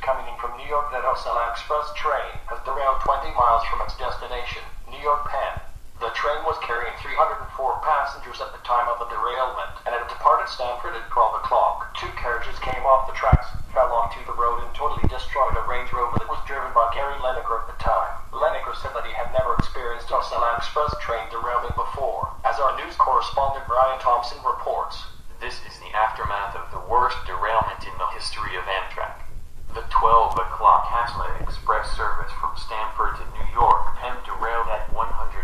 coming in from New York that Acela Express train has derailed 20 miles from its destination, New York Penn. The train was carrying 304 passengers at the time of the derailment, and it departed Stamford at 12 o'clock. Two carriages came off the tracks, fell onto the road, and totally destroyed a Range Rover that was driven by Gary Lineker at the time. Lineker said that he had never experienced Acela Express train derailing before. As our news correspondent Brian Thompson reports, this is the aftermath of the worst derailment in the history of Amtrak. The 12 o'clock Acela Express service from Stamford to New York Penn derailed at 154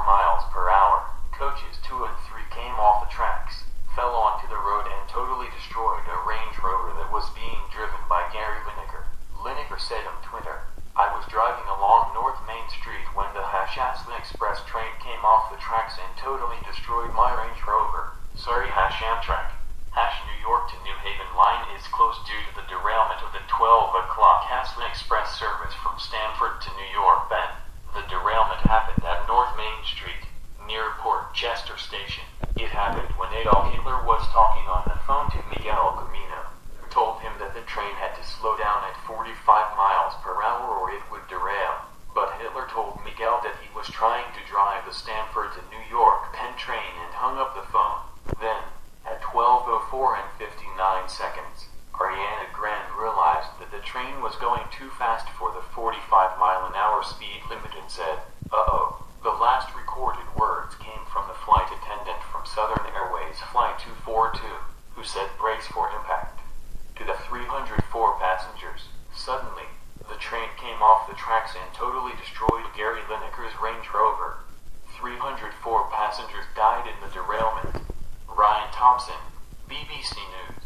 miles per hour. Coaches 2 and 3 came off the tracks, fell onto the road, and totally destroyed a Range Rover that was being driven by Gary Lineker. Lineker said on Twitter, "I was driving along North Main Street when the Acela Express train came off the tracks and totally destroyed my Range Rover. Sorry Amtrak. New York to New Haven line is closed due to the derailment of the 12 o'clock Acela Express service from Stamford to New York Penn. The derailment happened at North Main Street, near Port Chester Station. It happened when Adolf Hitler was talking on the phone to Miguel Camino, who told him that the train had to slow down at 45 miles per hour or it would derail. But Hitler told Miguel that he was trying to drive the Stamford to New York Penn train and hung up the phone. Then, at 12:04 and 59 seconds, Ariana Grande realized that the train was going too fast for the 45-mile-an-hour speed limit and said, "Uh-oh." The last recorded words came from the flight attendant from Southern Airways Flight 242, who said, "Brace for impact." To the 304 passengers, suddenly, the train came off the tracks and totally destroyed Gary Lineker's Range Rover. 304 passengers died in the derailment. Brian Thompson, BBC News.